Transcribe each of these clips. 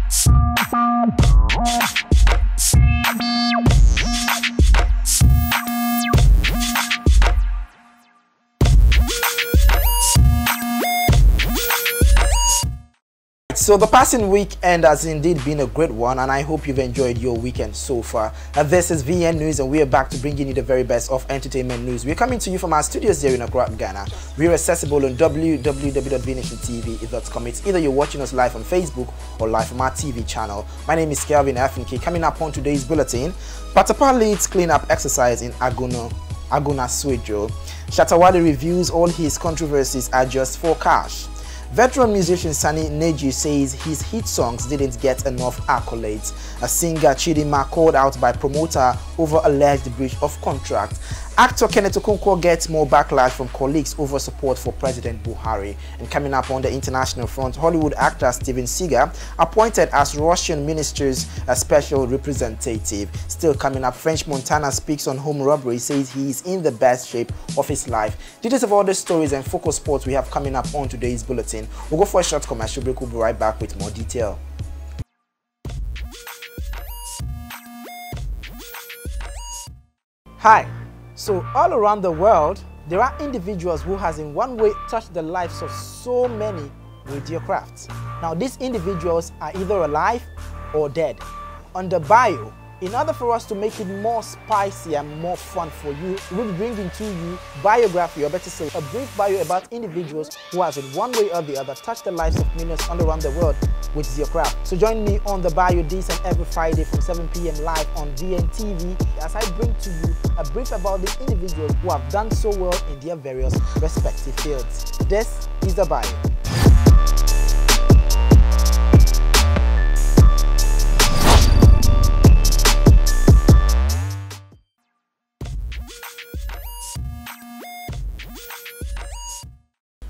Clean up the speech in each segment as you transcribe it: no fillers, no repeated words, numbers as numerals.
So the passing weekend has indeed been a great one, and I hope you've enjoyed your weekend so far. This is VN News, and we are back to bringing you the very best of entertainment news. We're coming to you from our studios here in Accra, Ghana. We're accessible on www.vnationtv.com. It's either you're watching us live on Facebook or live from our TV channel. My name is Kelvin Afinke. Coming up on today's bulletin, PATAPAA leads cleanup exercise in AGONA SWEDRU. SHATTA reviews all his controversies are just for cash. Veteran musician NEJI says his hit songs didn't get enough accolades. A singer CHIDINMA called out by promoter over alleged breach of contract. Actor Kenneth Okonkwo gets more backlash from colleagues over support for President Buhari. And coming up on the international front, Hollywood actor SEAGAL appointed as Russian minister's special representative. Still coming up, French Montana speaks on home robbery, says he is in the best shape of his life. Details of all the stories and focus sports we have coming up on today's bulletin. We'll go for a short commercial break. We'll be right back with more detail. Hi. So all around the world, there are individuals who has in one way touched the lives of so many with their crafts. Now these individuals are either alive or dead. On the bio, in order for us to make it more spicy and more fun for you, we'll be bringing to you biography, or better say, a brief bio about individuals who has in one way or the other touched the lives of millions all around the world with their craft. So join me on the bio this and every Friday from 7 p.m. live on VNTV as I bring to you a brief about the individuals who have done so well in their various respective fields. This is the bio.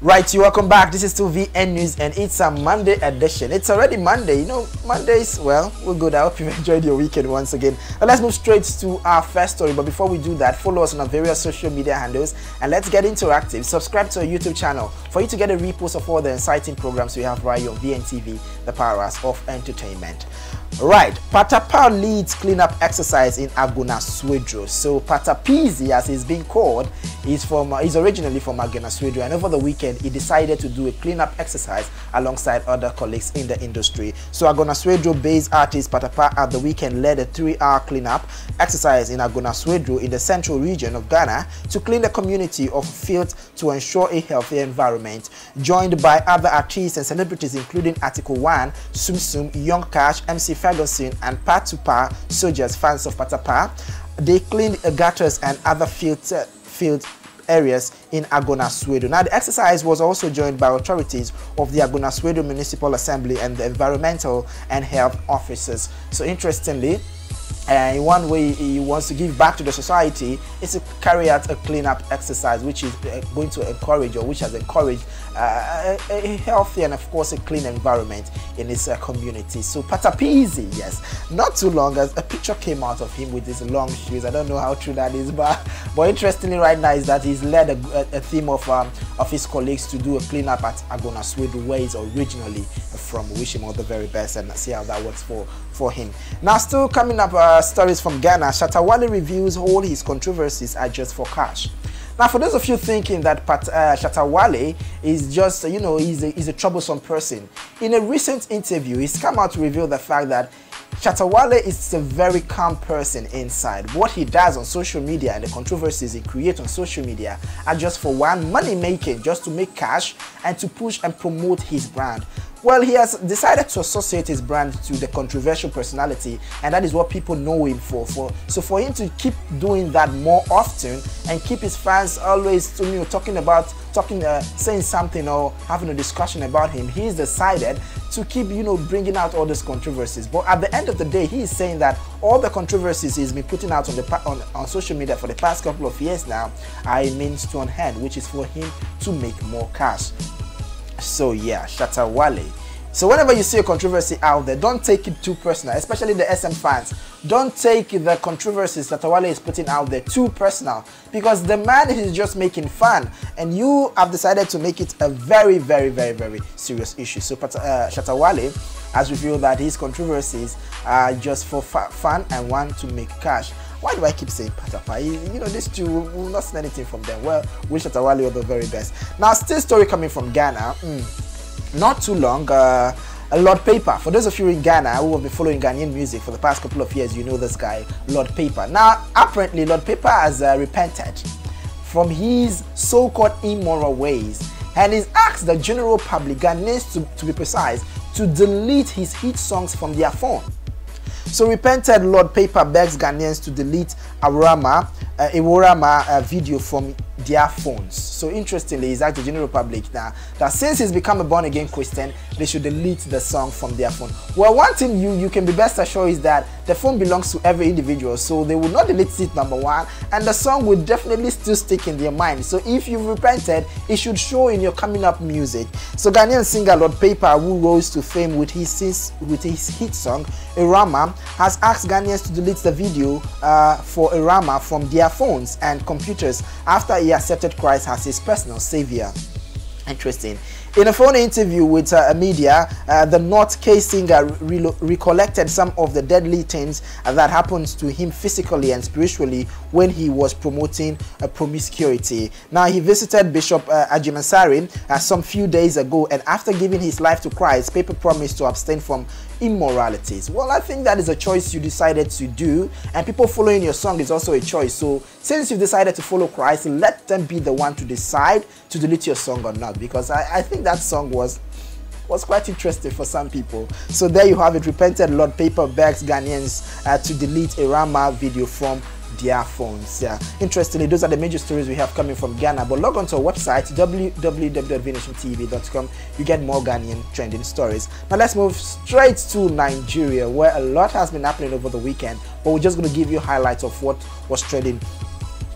Right, you welcome back. This is still VN News, and it's a Monday edition. It's already Monday. You know, Mondays, well, we're good. I hope you've enjoyed your weekend once again. Now let's move straight to our first story. But before we do that, follow us on our various social media handles and let's get interactive. Subscribe to our YouTube channel for you to get a repost of all the exciting programs we have right here on VNTV, the powers of entertainment. Right, PATAPAA leads cleanup exercise in AGONA SWEDRU. So PATAPAA, as he's being called, is originally from AGONA SWEDRU, and over the weekend he decided to do a cleanup exercise alongside other colleagues in the industry. So AGONA SWEDRU-based artist PATAPAA at the weekend led a 3-hour cleanup exercise in AGONA SWEDRU in the central region of Ghana to clean the community of filth to ensure a healthy environment. Joined by other artists and celebrities including Article 1, Sum Sum, Young Cash, MC Ferguson, and PATAPAA soldiers, fans of PATAPAA. They cleaned gutters and other field areas in AGONA SWEDRU. Now the exercise was also joined by authorities of the AGONA SWEDRU Municipal Assembly and the environmental and health officers. So interestingly, in one way he wants to give back to the society is to carry out a cleanup exercise, which is going to encourage, or which has encouraged a healthy and of course a clean environment in his community. So PATAPAA, yes, not too long as a picture came out of him with his long shoes. I don't know how true that is, but interestingly right now is that he's led a team of his colleagues to do a cleanup at AGONA SWEDRU, where he's originally from. We wish him all the very best and see how that works for him. Now still coming up, stories from Ghana. SHATTA reviews all his controversies are just for cash. Now, for those of you thinking that SHATTA is just, you know, he's a troublesome person, in a recent interview, he's come out to reveal the fact that SHATTA is a very calm person inside. What he does on social media and the controversies he creates on social media are just for one, money making, just to make cash and to push and promote his brand. Well, he has decided to associate his brand to the controversial personality, and that is what people know him for. So for him to keep doing that more often and keep his fans always, saying something or having a discussion about him, he's decided to keep, bringing out all these controversies. But at the end of the day, he is saying that all the controversies he's been putting out on social media for the past couple of years now are a means to an end, which is for him to make more cash. So yeah, SHATTA So whenever you see a controversy out there, don't take it too personal, especially the SM fans. Don't take the controversies that WALE is putting out there too personal, because the man is just making fun, and you have decided to make it a very, very, very, very serious issue. So SHATTA WALE has revealed that his controversies are just for fun and want to make cash. Why do I keep saying PATAPAA? You know, these two will not see anything from them. Well, wish SHATTA WALE all the very best. Now, still story coming from Ghana. Not too long, Lord Paper. For those of you in Ghana who have been following Ghanaian music for the past couple of years, you know this guy, Lord Paper. Now, apparently, Lord Paper has repented from his so-called immoral ways, and he's asked the general public, Ghanaians to be precise, to delete his hit songs from their phone. So repented Lord Paper begs Ghanaians to delete Iworama video from their phones. So interestingly, he's asked the general public now that since he's become a born-again Christian, they should delete the song from their phone. Well, one thing you can be best assured is that the phone belongs to every individual, so they will not delete it, number one, and the song will definitely still stick in their mind. So if you've repented, it should show in your coming up music. So Ghanaian singer Lord Paper, who rose to fame with his hit song Iworama, has asked Ghanaians to delete the video for Iworama from their phones and computers after he accepted Christ as his personal savior. Interesting. In a phone interview with media, the North K singer recollected some of the deadly things that happened to him physically and spiritually when he was promoting promiscuity. Now, he visited Bishop Ajimansari some few days ago, and after giving his life to Christ, Paper promised to abstain from immoralities. Well, I think that is a choice you decided to do, and people following your song is also a choice. So since you've decided to follow Christ, let them be the one to decide to delete your song or not, because I think that song was quite interesting for some people. So there you have it. Repented Lord Paper begs Ghanaians to delete Iworama video from their phones. Yeah, interestingly, those are the major stories we have coming from Ghana. But log on to our website www.vnationtv.com. You get more Ghanaian trending stories. Now let's move straight to Nigeria, where a lot has been happening over the weekend, but we're just going to give you highlights of what was trending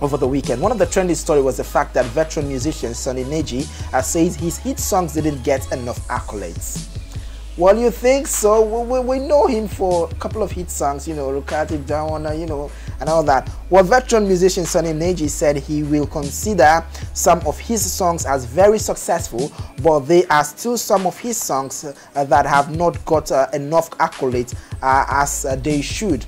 over the weekend. One of the trending stories was the fact that veteran musician Sonny NEJI says his hit songs didn't get enough accolades. Well, you think so? We know him for a couple of hit songs, you know, Rukati, Dawana, you know, and all that. Well, veteran musician Sonny NEJI said he will consider some of his songs as very successful, but there are still some of his songs that have not got enough accolades as they should.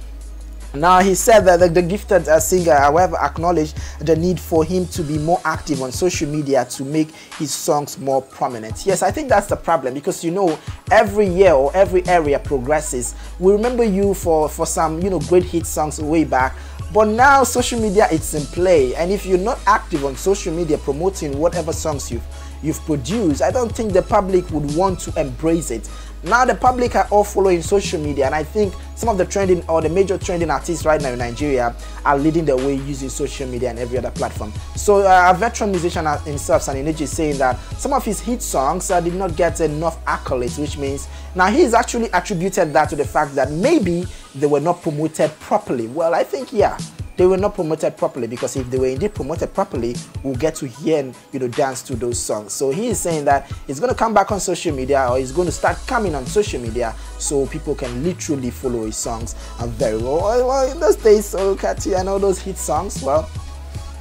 Now, he said that the gifted singer, however, acknowledged the need for him to be more active on social media to make his songs more prominent. Yes, I think that's the problem, because, you know, every year or every area progresses. We remember you for some, you know, great hit songs way back, but now social media is in play, and if you're not active on social media promoting whatever songs you've produced, I don't think the public would want to embrace it. Now the public are all following social media, and I think some of the trending or the major trending artists right now in Nigeria are leading the way using social media and every other platform. So a veteran musician himself, Sonny NEJI, is saying that some of his hit songs did not get enough accolades, which means now he's actually attributed that to the fact that maybe they were not promoted properly. Well, I think, yeah, they were not promoted properly, because if they were indeed promoted properly, we'll get to hear and, you know, dance to those songs. So he is saying that he's going to come back on social media, or he's going to start coming on social media, so people can literally follow his songs very well. Well, in those days, so Catchy and all those hit songs, well,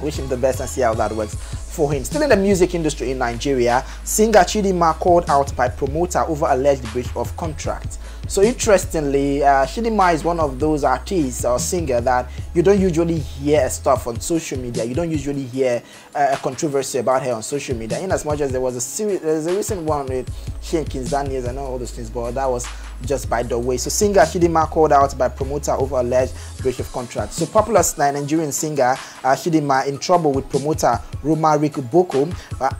wish him the best and see how that works for him. Still in the music industry in Nigeria, singer CHIDINMA called out by promoter over alleged breach of contract. So interestingly, CHIDINMA is one of those artists or singer that you don't usually hear stuff on social media. You don't usually hear a controversy about her on social media, in as much as there's a recent one with she and Kinzanias and all those things, but that was just by the way. So singer CHIDINMA called out by promoter over alleged breach of contract. So popular Nigerian singer CHIDINMA in trouble with promoter Romaric Boko,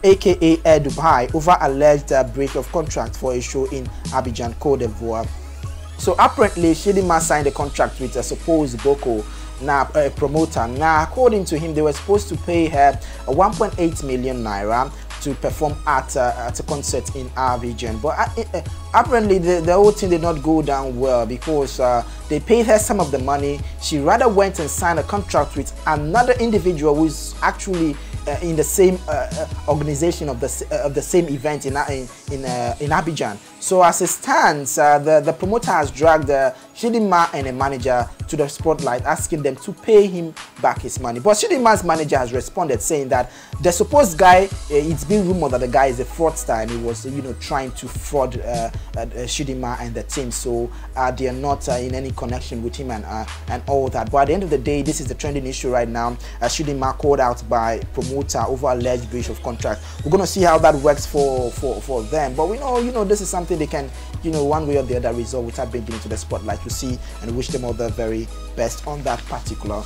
aka Air Dubai, over alleged breach of contract for a show in Abidjan, Cote d'Ivoire. So apparently CHIDINMA signed a contract with a supposed Boko, now a promoter. Now, according to him, they were supposed to pay her 1.8 million naira to perform at a concert in Abidjan, but apparently the whole thing did not go down well, because they paid her some of the money. She rather went and signed a contract with another individual who is actually in the same organization of the same event in Abidjan. So as it stands, the promoter has dragged CHIDINMA and a manager to the spotlight, asking them to pay him back his money. But CHIDINMA's manager has responded, saying that the supposed guy, it's been rumored that the guy is a fraudster and he was, trying to fraud CHIDINMA and the team. So they are not in any connection with him and all that. But at the end of the day, this is the trending issue right now. CHIDINMA called out by promoter over alleged breach of contract. We're going to see how that works for them. But we know, this is something they can, one way or the other resolve without bringing into the spotlight. To see and wish them all the very best on that particular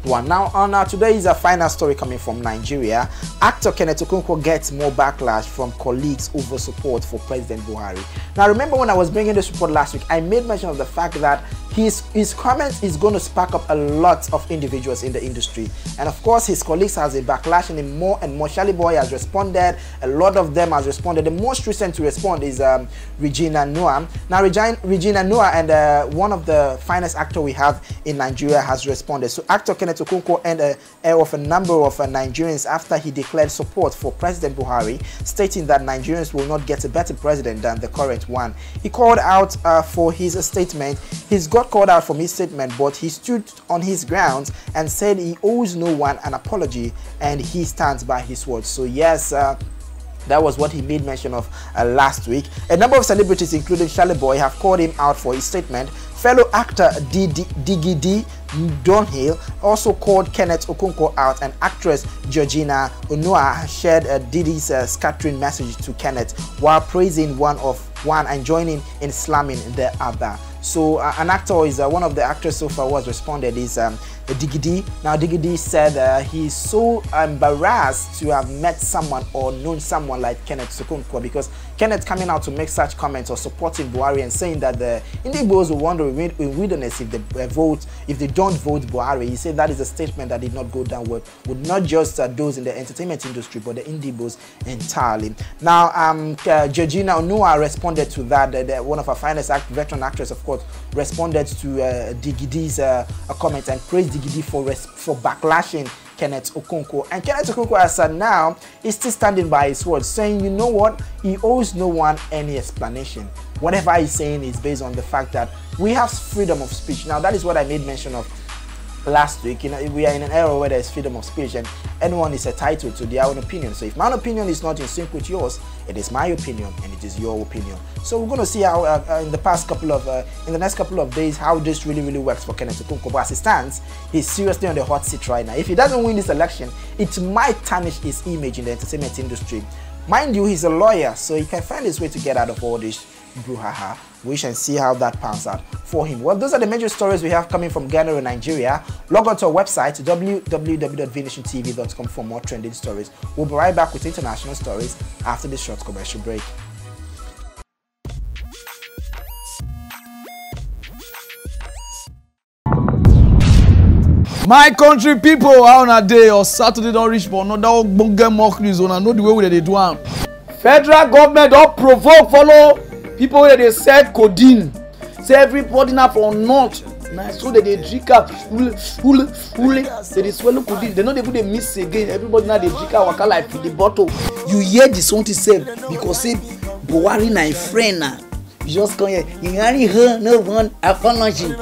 one. Now, on today's final story coming from Nigeria. Actor Kenneth Okonkwo gets more backlash from colleagues over support for President Buhari. Now, remember when I was bringing this report last week, I made mention of the fact that his comments is going to spark up a lot of individuals in the industry, and of course his colleagues has a backlash, and more and more. Charlie Boy has responded, a lot of them has responded. The most recent to respond is Regina Noah. Now Regina Noah and one of the finest actor we have in Nigeria has responded. So actor Kenneth Okonkwo and of a number of Nigerians after he declared support for President Buhari, stating that Nigerians will not get a better president than the current one. He called out for his statement. He's got called out from his statement, but he stood on his grounds and said he owes no one an apology and he stands by his words. So yes, that was what he made mention of last week. A number of celebrities, including Charlie Boy, have called him out for his statement. Fellow actor Diggy Dunhill also called Kenneth Okonkwo out, and actress Georgina Onua shared Diddy's scattering message to Kenneth while praising one and joining in slamming the other. So an actor is one of the actors so far who has responded is Diggy. Now Diggy said he's so embarrassed to have met someone or known someone like Kenneth Okonkwo, because Kenneth coming out to make such comments or supporting Buhari and saying that the Indigbos will wander in wilderness if they don't vote Buhari. He said that is a statement that did not go down well with not just those in the entertainment industry but the Indigbos entirely. Now Georgina Onua responded to that. One of our finest veteran actors, of course, responded to Diggy's comment and praised Diggy for backlashing Kenneth Okonkwo. And Kenneth Okonkwo, as said now, is still standing by his words, saying, you know what, he owes no one any explanation. Whatever he's saying is based on the fact that we have freedom of speech. Now, that is what I made mention of last week. We are in an era where there is freedom of speech and anyone is entitled to their own opinion. So if my opinion is not in sync with yours, it is my opinion and it is your opinion. So we're going to see how in the next couple of days how this really works for Kenneth Okonkwo. But as it stands, he's seriously on the hot seat right now. If he doesn't win this election, it might tarnish his image in the entertainment industry. Mind you, he's a lawyer, so he can find his way to get out of all this brouhaha. We shall see how that pans out for him. Well, those are the major stories we have coming from Ghana and Nigeria. Log on to our website www.vnationtv.com for more trending stories. We'll be right back with international stories after this short commercial break. My country people, how on a day or Saturday don't reach for another bunga mock news. I know the way they do am. Federal government don't provoke follow people where they sell codeine. Say everybody now for north. Now so that they drink up they swallow codeine. They know they put a miss again. Everybody now they drink out waka like the bottle. You hear this one to say because say Buhari na friend now. You just come here. You only heard no one apology.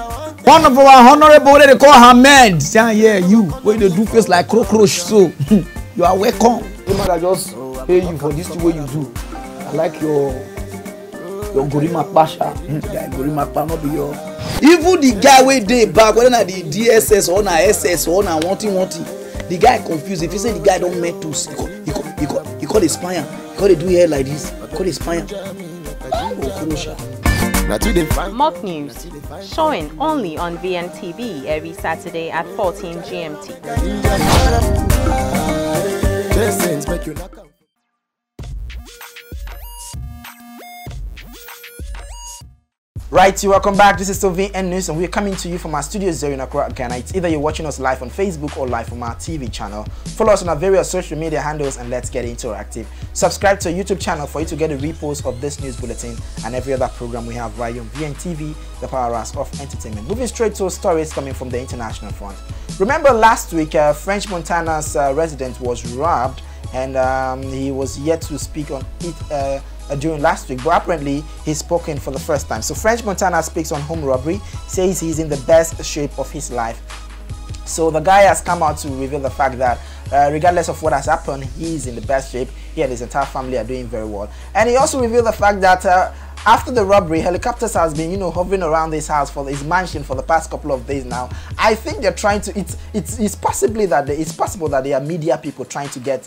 One of our honorable, they call Hamed. Yeah, you. Where they do face like cockroach, so you are welcome. I just pay you for this way you do. I like your Gorima Pasha. Yeah, Gorima Pasha, not be your. Even the guy where they back, whether na the DSS or na SS or na wanting. The guy confused. If you say the guy don't make tools, he call the spire. He call they do hair like this. He call the spire. Mock news showing only on VNTV every Saturday at 14 GMT. Right, welcome back. This is still VN News and we're coming to you from our studios here in Accra, Ghana. It's either you're watching us live on Facebook or live from our TV channel. Follow us on our various social media handles and let's get interactive. Subscribe to our YouTube channel for you to get a repost of this news bulletin and every other program we have right on VNTV, the powerhouse of entertainment. Moving straight to stories coming from the international front. Remember last week, French Montana's resident was robbed, and he was yet to speak on it during last week, but apparently he's spoken for the first time. So French Montana speaks on home robbery, says he's in the best shape of his life. So the guy has come out to reveal the fact that regardless of what has happened, he's in the best shape. He and his entire family are doing very well. And he also revealed the fact that after the robbery, helicopters has been, hovering around this house, for his mansion, for the past couple of days now. I think they're trying to. It's possible that there are media people trying to get,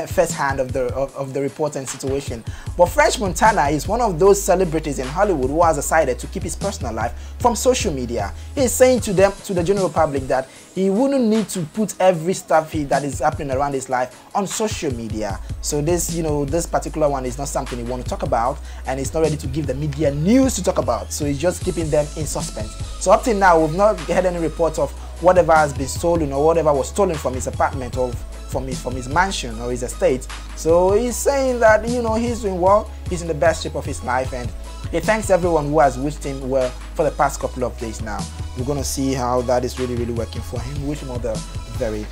first hand of the report and situation. But French Montana is one of those celebrities in Hollywood who has decided to keep his personal life from social media. He's saying to the general public that he wouldn't need to put every stuff that is happening around his life on social media. So this, this particular one is not something he wants to talk about, and he's not ready to give the media news to talk about. So he's just keeping them in suspense. So up till now, we've not had any reports of whatever has been stolen or whatever was stolen from his apartment or from his mansion or his estate. So he's saying that, he's doing well, he's in the best shape of his life, and he thanks everyone who has wished him well for the past couple of days now. We're going to see how that is really, really working for him. Wish him all the very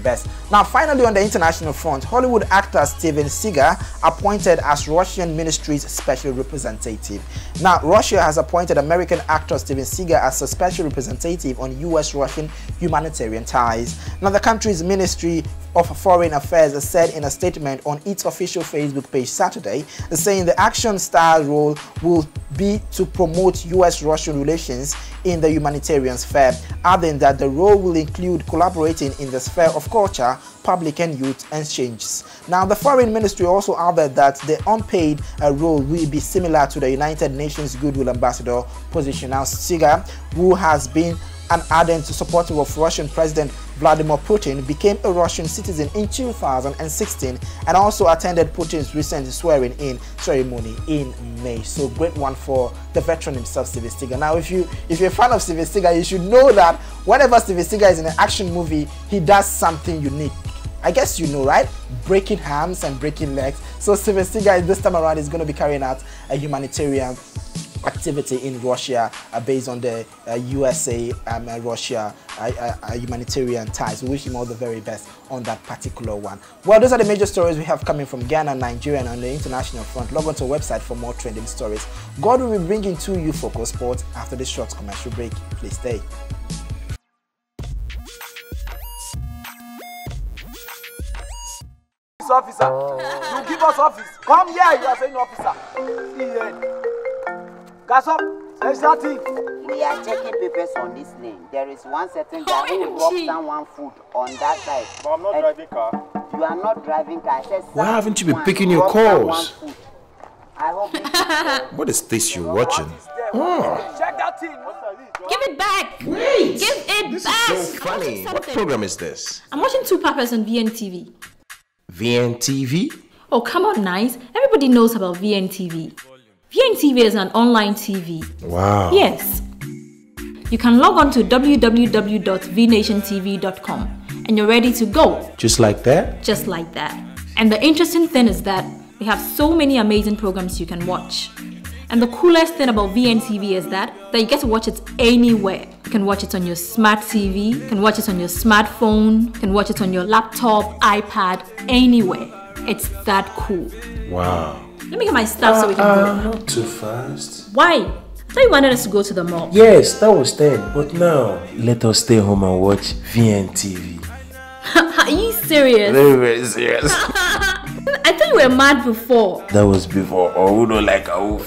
best. Now, finally, on the international front, Hollywood actor Steven Seagal appointed as Russian ministry's special representative. Now, Russia has appointed American actor Steven Seagal as a special representative on U.S.-Russian humanitarian ties. Now, the country's Ministry of Foreign Affairs said in a statement on its official Facebook page Saturday, saying the action star role will be to promote U.S.-Russian relations in the humanitarian sphere, adding that the role will include collaborating in the sphere of culture, public and youth exchanges. Now, the Foreign Ministry also added that the unpaid role will be similar to the United Nations Goodwill Ambassador position. Now, Seagal, who has been an ardent supporter of Russian President Vladimir Putin, became a Russian citizen in 2016 and also attended Putin's recent swearing-in ceremony in May. So great one for the veteran himself, Steven Seagal. Now, if you're a fan of Steven Seagal, you should know that whenever Steven Seagal is in an action movie, he does something unique. I guess you know, right? Breaking arms and breaking legs. So Steven Seagal this time around is going to be carrying out a humanitarian activity in Russia based on the USA and Russia humanitarian ties. We wish him all the very best on that particular one. Well, those are the major stories we have coming from Ghana, Nigeria, and on the international front. Log on to our website for more trending stories. God will be bringing to you Focus Sports after this short commercial break. Please stay. Officer, you give us office. Come here, you are saying officer. Gas up, say something. We are checking papers on this lane. There is one certain guy who dropped someone food on that side. But I'm not driving car. You are not driving car. Why haven't you been picking your calls? I hope What is this you're watching? Oh. Check that thing. Give it back! Wait! Give it This back! is so funny. What program is this? I'm watching Two Papas on VNTV. VNTV? Oh, come on, nice. Everybody knows about VNTV. VNTV is an online TV. Wow. Yes. You can log on to www.vnationtv.com and you're ready to go. Just like that? Just like that. And the interesting thing is that we have so many amazing programs you can watch. And the coolest thing about VNTV is that you get to watch it anywhere. You can watch it on your smart TV, you can watch it on your smartphone, you can watch it on your laptop, iPad, anywhere. It's that cool. Wow. Let me get my stuff so we can go. Not too fast. Why? I thought you wanted us to go to the mall. Yes, that was then. But now, let us stay home and watch VNTV. Are you serious? Very, very serious. I thought you were mad before. That was before. Oh, we don't like our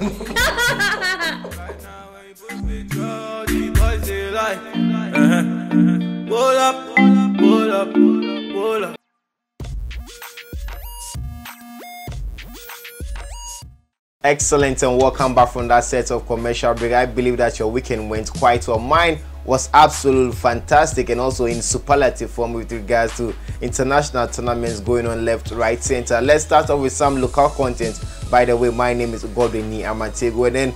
Excellent, and welcome back from that set of commercial break. I believe that your weekend went quite well. Mine was absolutely fantastic and also in superlative form with regards to international tournaments going on left, right, center. Let's start off with some local content. By the way, my name is Godwini Amatego, and then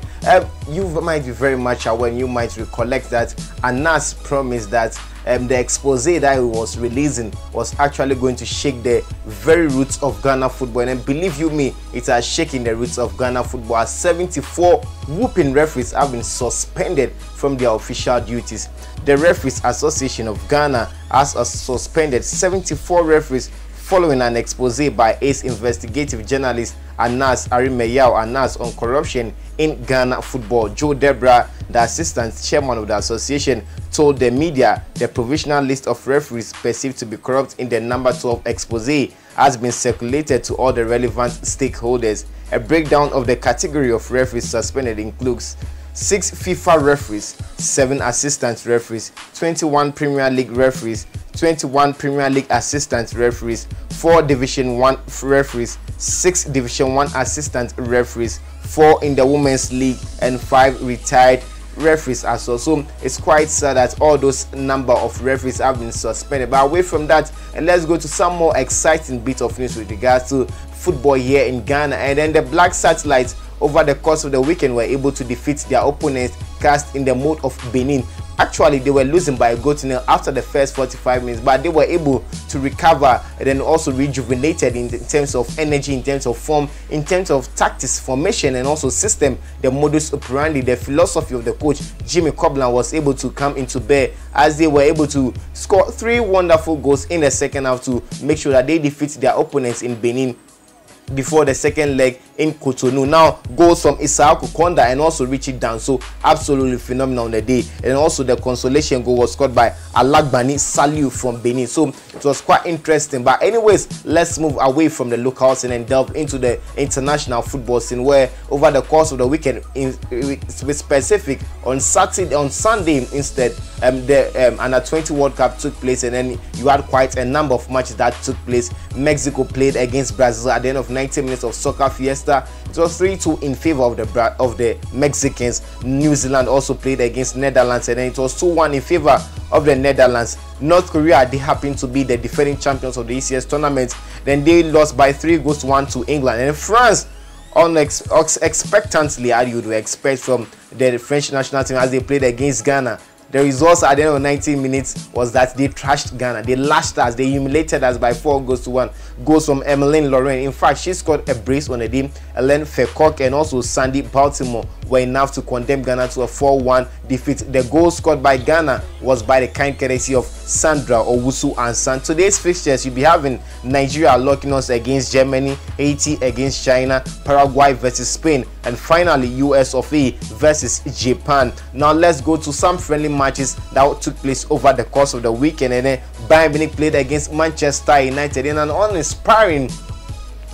you might be very much aware and you might recollect that Anas promised that the expose that he was releasing was actually going to shake the very roots of Ghana football. And believe you me, it has shaken the roots of Ghana football, as 74 whooping referees have been suspended from their official duties. The Referees Association of Ghana has suspended 74 referees following an expose by ACE investigative journalist Anas Arimeyao Anas on corruption in Ghana football. Joe Debra, the assistant chairman of the association, told the media the provisional list of referees perceived to be corrupt in the number 12 expose has been circulated to all the relevant stakeholders. A breakdown of the category of referees suspended includes 6 FIFA referees, 7 assistant referees, 21 Premier League referees, 21 Premier League assistant referees, 4 Division 1 referees, 6 Division 1 assistant referees, 4 in the Women's League, and 5 retired referees as well. So it's quite sad that all those number of referees have been suspended. But away from that, and let's go to some more exciting bit of news with regards to football here in Ghana. And then the Black Satellites, over the course of the weekend, were able to defeat their opponents cast in the mode of Benin. Actually, they were losing by a goal to nil after the first 45 minutes, but they were able to recover and then also rejuvenated in terms of energy, in terms of form, in terms of tactics, formation, and also system. The modus operandi, the philosophy of the coach Jimmy Coblan was able to come into bear, as they were able to score 3 wonderful goals in the second half to make sure that they defeat their opponents in Benin before the second leg in Cotonou. Now, goals from Isaac Konda and also Richie Danso, absolutely phenomenal on the day. And also the consolation goal was scored by Alagbani Saliu from Benin. So it was quite interesting. But anyways, let's move away from the locals and then delve into the international football scene, where over the course of the weekend, to be specific, on Sunday instead, the Under 20 World Cup took place, and then you had quite a number of matches that took place. Mexico played against Brazil at the end of 90 minutes of soccer fiesta. It was 3-2 in favor of the Mexicans. New Zealand also played against Netherlands, and then it was 2-1 in favor of the Netherlands. North Korea, they happened to be the defending champions of the ECS tournament. Then they lost by 3-1 to England. And France, expectantly, as you would expect from the French national team, as they played against Ghana. The results at the end of 90 minutes was that they trashed Ghana. They lashed us. They humiliated us by 4-1. Goals from Emmeline Lauren. In fact, she scored a brace on the team. Ellen Fekok and also Sandy Baltimore were enough to condemn Ghana to a 4-1 defeat. The goal scored by Ghana was by the kind courtesy of Sandra Owusu Ansan. Today's fixtures, you'll be having Nigeria locking us against Germany, Haiti against China, Paraguay versus Spain, and finally US of A versus Japan. Now let's go to some friendly matches that took place over the course of the weekend. And then Bayern Munich played against Manchester United in an uninspiring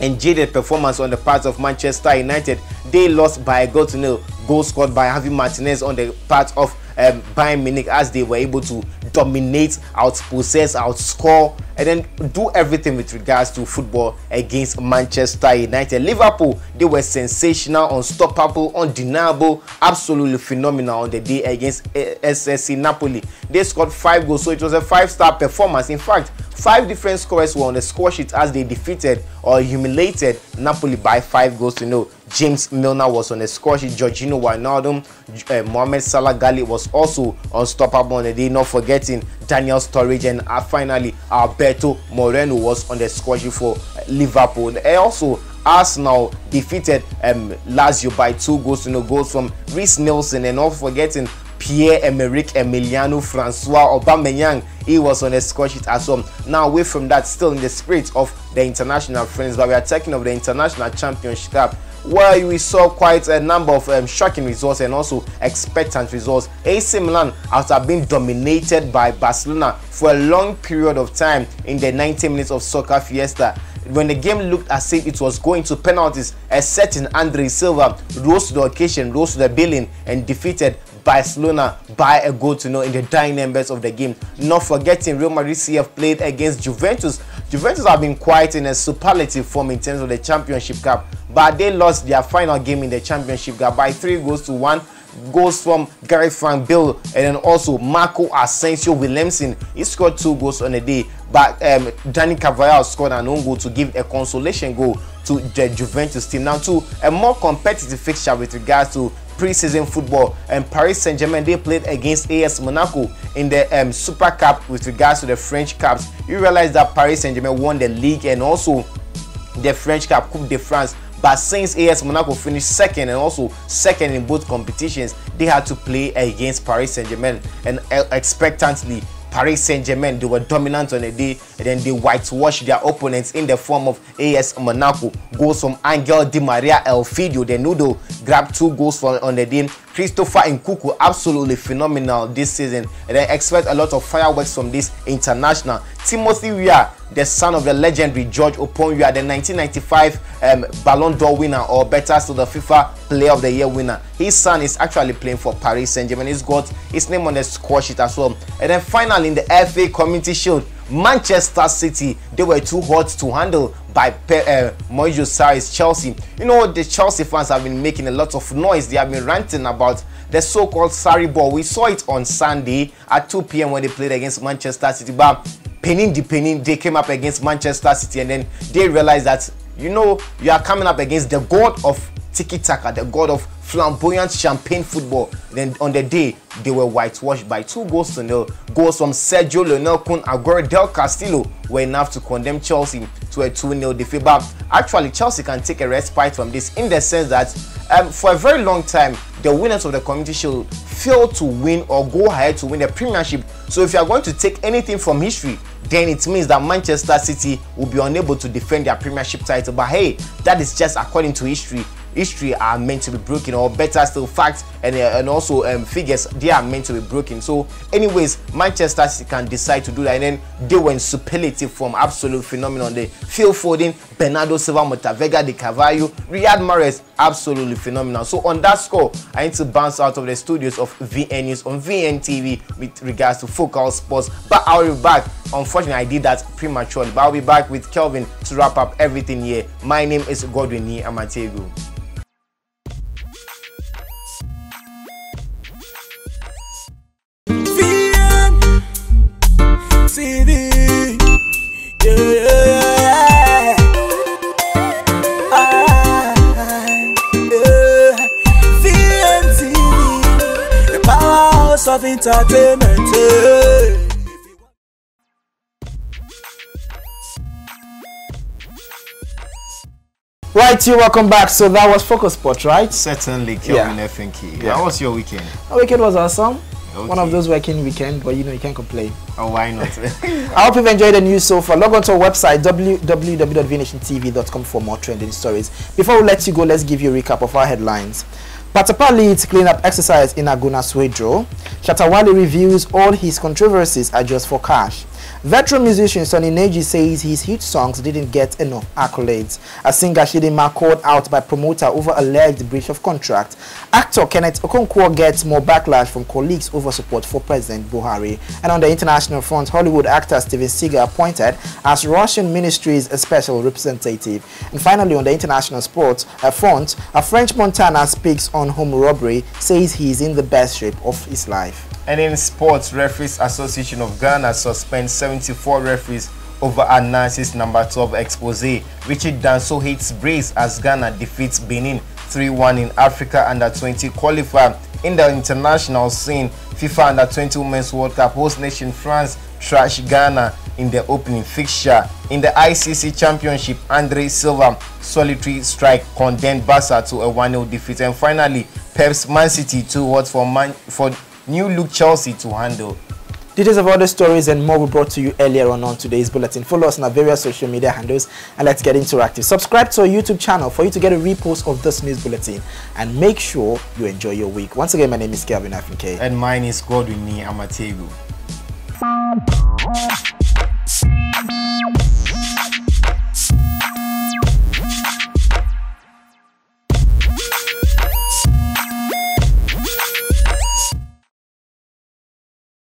and jaded performance on the part of Manchester United. They lost by a goal to nil. Goal scored by Javi Martinez on the part of Bayern Munich, as they were able to dominate, outpossess, outscore, and then do everything with regards to football against Manchester United. Liverpool, they were sensational, unstoppable, undeniable, absolutely phenomenal on the day against SSC Napoli. They scored 5 goals, so it was a 5-star performance. In fact, 5 different scorers were on the score sheet as they defeated or humiliated Napoli by 5-0. James Milner was on the score sheet. Jorginho Wijnaldum, Mohamed Salah Ghali was also unstoppable on the day. Not forgetting Daniel Sturridge, and finally Alberto Moreno was on the score sheet for Liverpool. And also Arsenal defeated Lazio by 2-0. Goals from Reece Nelson, and not forgetting Pierre-Emerick Emiliano Francois Aubameyang. He was on the score sheet as well. Now, away from that, still in the spirit of the international friends, but we are talking of the International Championship Cup, where we saw quite a number of shocking results and also expectant results. AC Milan, after being dominated by Barcelona for a long period of time in the 90 minutes of soccer fiesta, when the game looked as if it was going to penalties, a certain Andre Silva rose to the occasion, rose to the billing, and defeated Barcelona by a goal to nil in the dying embers of the game. Not forgetting Real Madrid CF played against Juventus. Juventus have been quite in a superlative form in terms of the Championship Cup, but they lost their final game in the Championship Cup by 3-1. Goals from Gareth Van Bale and then also Marco Asensio Williamson. He scored 2 goals on the day, but Dani Carvajal scored an own goal to give a consolation goal to the Juventus team. Now, to a more competitive fixture with regards to pre-season football, and Paris Saint-Germain, they played against AS Monaco in the Super Cup with regards to the French Cups. You realize that Paris Saint-Germain won the league and also the French Cup, Coupe de France. But since AS Monaco finished second and also second in both competitions, they had to play against Paris Saint-Germain, and expectantly Paris Saint-Germain, they were dominant on the day, and then they whitewashed their opponents in the form of AS Monaco. Goals from Angel Di Maria Elfidio, the Noodle, grabbed 2 goals on the day. Christopher Nkuku, absolutely phenomenal this season, and I expect a lot of fireworks from this international. Timothy Weah, the son of the legendary George Oponwia, the 1995 Ballon d'Or winner, or better still, the FIFA Player of the Year winner. His son is actually playing for Paris Saint-Germain. He's got his name on the score sheet as well. And then finally, in the FA Community Shield, Manchester City, they were too hot to handle by Mojo Sarri's Chelsea. You know, the Chelsea fans have been making a lot of noise. They have been ranting about the so-called Sarri ball. We saw it on Sunday at 2 p.m. when they played against Manchester City. But Benin, they came up against Manchester City, and then they realized that, you know, you are coming up against the god of tiki-taka, the god of flamboyant champagne football. Then on the day, they were whitewashed by 2 goals to 0. Goals from Sergio Leonel Kun Aguero del Castillo were enough to condemn Chelsea to a 2-0 defeat. But actually, Chelsea can take a respite from this, in the sense that for a very long time, the winners of the Community Shield failed to win or go ahead to win the Premiership. So if you are going to take anything from history, then it means that Manchester City will be unable to defend their Premiership title. But hey, that is just according to history. History are meant to be broken, or better still, facts and also figures, they are meant to be broken. So anyways, Manchester City can decide to do that, and then they were in superlative form, absolute phenomenon. They Phil Foden, Bernardo Silva, Montavega de Carvalho, Riyad Mahrez, absolutely phenomenal. So on that score, I need to bounce out of the studios of VN News on VN TV with regards to Focal Sports. But I'll be back. Unfortunately, I did that prematurely, but I'll be back with Kelvin to wrap up everything here. My name is Godwin Ni Amategu. Of entertainment. Right, you welcome back. So that was Focus Sport, right? Certainly, Kelvin FNK. Yeah. How was your weekend? My weekend was awesome. Okay. One of those working weekends, but you know, you can't complain. Oh, why not? I hope you've enjoyed the news so far. Log on to our website www.vnationtv.com for more trending stories. Before we let you go, let's give you a recap of our headlines. PATAPAA leads cleanup exercise in AGONA SWEDRU. SHATTA WALE reveals all his controversies are just for cash. Veteran musician NEJI says his hit songs didn't get enough accolades. A singer CHIDINMA called out by promoter over alleged breach of contract. Actor Kenneth Okonkwo gets more backlash from colleagues over support for President Buhari. And on the international front, Hollywood actor SEAGAL appointed as Russian ministry's special representative. And finally, on the international sports front, a French Montana speaks on home robbery, says he's in the best shape of his life. And in sports, Referees Association of Ghana suspends 74 referees over Anansi's number 12 EXPOSÉ. Richard DANSO hits brace as Ghana defeats Benin 3-1 in Africa Under-20 qualifier. In the international scene, FIFA Under-20 Women's World Cup host nation France trash Ghana in the opening fixture. In the ICC Championship, Andre Silva solitary strike condemned Barca to a 1-0 defeat. And finally, Pep's Man City too hot for new look Chelsea to handle. Details of all the stories and more we brought to you earlier on today's bulletin. Follow us on our various social media handles and let's get interactive. Subscribe to our YouTube channel for you to get a repost of this news bulletin, and make sure you enjoy your week. Once again, my name is Kelvin FNK. And mine is Godwin Ni Amategu.